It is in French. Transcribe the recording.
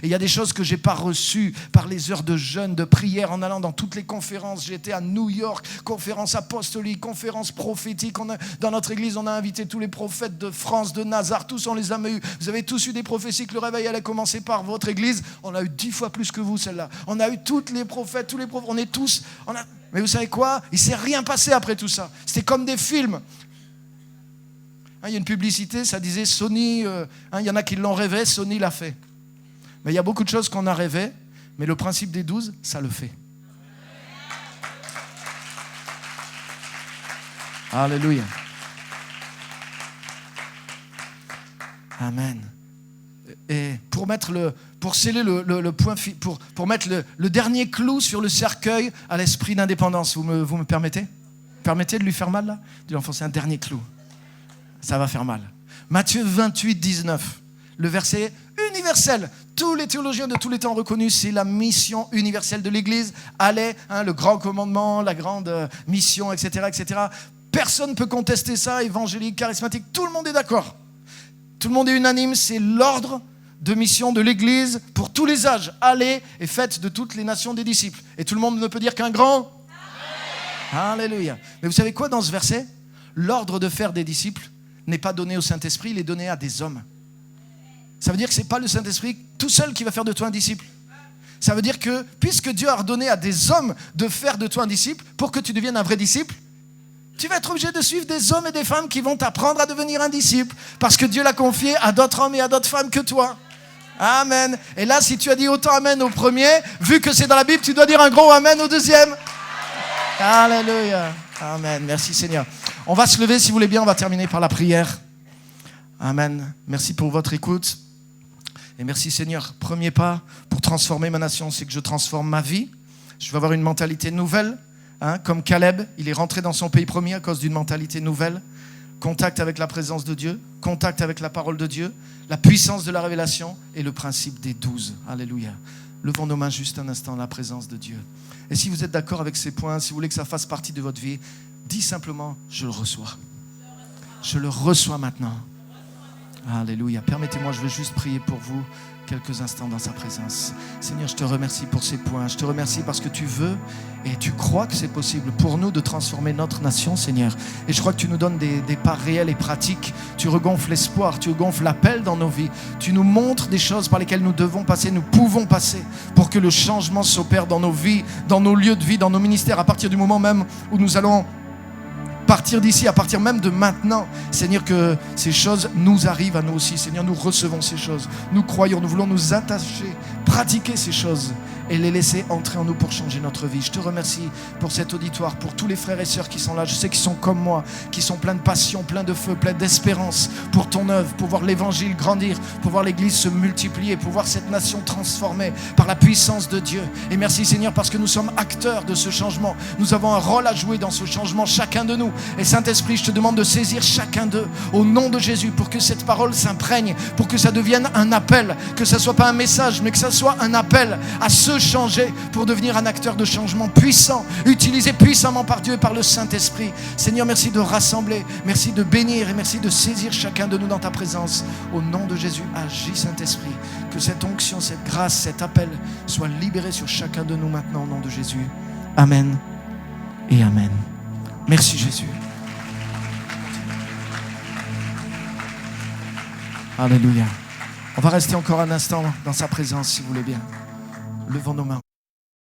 Et il y a des choses que je n'ai pas reçues par les heures de jeûne, de prière, en allant dans toutes les conférences. J'ai été à New York, conférence apostolique, conférence prophétique. Dans notre église, on a invité tous les prophètes de France, de Nazareth. Tous, on les a eu. Vous avez tous eu des prophéties que le réveil allait commencer par votre église. On a eu 10 fois plus que vous, celle-là. On a eu tous les prophètes. On est tous... Mais vous savez quoi? Il ne s'est rien passé après tout ça. C'était comme des films. Il y a une publicité, ça disait Sony, il y en a qui l'ont rêvé, Sony l'a fait. Mais il y a beaucoup de choses qu'on a rêvé, mais le principe des 12, ça le fait. Alléluia. Amen. Et pour sceller le point, pour mettre le dernier clou sur le cercueil à l'esprit d'indépendance, vous me permettez? Permettez de lui faire mal là? De lui enfoncer un dernier clou. Ça va faire mal. Matthieu 28, 19. Le verset universel. Tous les théologiens de tous les temps ont reconnu, c'est la mission universelle de l'Église. Allez, le grand commandement, la grande mission, etc., etc. Personne ne peut contester ça, évangélique, charismatique. Tout le monde est d'accord. Tout le monde est unanime. C'est l'ordre de mission de l'Église pour tous les âges. Allez et faites de toutes les nations des disciples. Et tout le monde ne peut dire qu'un grand Amen. Alléluia. Mais vous savez quoi dans ce verset? L'ordre de faire des disciples n'est pas donné au Saint-Esprit, il est donné à des hommes. Ça veut dire que ce n'est pas le Saint-Esprit tout seul qui va faire de toi un disciple. Ça veut dire que, puisque Dieu a ordonné à des hommes de faire de toi un disciple, pour que tu deviennes un vrai disciple, tu vas être obligé de suivre des hommes et des femmes qui vont t'apprendre à devenir un disciple, parce que Dieu l'a confié à d'autres hommes et à d'autres femmes que toi. Amen. Et là, si tu as dit autant amen au premier, vu que c'est dans la Bible, tu dois dire un gros amen au deuxième. Alléluia. Amen. Merci Seigneur. On va se lever si vous voulez bien, on va terminer par la prière. Amen. Merci pour votre écoute. Et merci Seigneur. Premier pas pour transformer ma nation, c'est que je transforme ma vie. Je vais avoir une mentalité nouvelle. Comme Caleb, il est rentré dans son pays promis à cause d'une mentalité nouvelle. Contact avec la présence de Dieu, contact avec la parole de Dieu, la puissance de la révélation et le principe des 12. Alléluia. Levons nos mains juste un instant à la présence de Dieu. Et si vous êtes d'accord avec ces points, si vous voulez que ça fasse partie de votre vie, dis simplement, je le reçois. Je le reçois maintenant. Alléluia. Permettez-moi, je veux juste prier pour vous quelques instants dans sa présence. Seigneur, je te remercie pour ces points. Je te remercie parce que tu veux et tu crois que c'est possible pour nous de transformer notre nation, Seigneur. Et je crois que tu nous donnes des pas réels et pratiques. Tu regonfles l'espoir, tu regonfles l'appel dans nos vies. Tu nous montres des choses par lesquelles nous devons passer, nous pouvons passer pour que le changement s'opère dans nos vies, dans nos lieux de vie, dans nos ministères, à partir du moment même où nous allons partir d'ici, à partir même de maintenant, Seigneur, que ces choses nous arrivent à nous aussi. Seigneur, nous recevons ces choses. Nous croyons, nous voulons nous attacher, pratiquer ces choses et les laisser entrer en nous pour changer notre vie. Je te remercie pour cet auditoire, pour tous les frères et sœurs qui sont là. Je sais qu'ils sont comme moi, qui sont pleins de passion, pleins de feu, pleins d'espérance pour ton œuvre, pour voir l'évangile grandir, pour voir l'église se multiplier, pour voir cette nation transformée par la puissance de Dieu. Et merci Seigneur parce que nous sommes acteurs de ce changement. Nous avons un rôle à jouer dans ce changement, chacun de nous. Et Saint-Esprit, je te demande de saisir chacun d'eux au nom de Jésus pour que cette parole s'imprègne, pour que ça devienne un appel, que ça ne soit pas un message, mais que ça soit un appel à se changer pour devenir un acteur de changement puissant, utilisé puissamment par Dieu et par le Saint-Esprit. Seigneur, merci de rassembler, merci de bénir et merci de saisir chacun de nous dans ta présence. Au nom de Jésus, agis Saint-Esprit, que cette onction, cette grâce, cet appel soit libéré sur chacun de nous maintenant au nom de Jésus. Amen et Amen. Merci Jésus. Alléluia. On va rester encore un instant dans sa présence si vous voulez bien. Levons nos mains.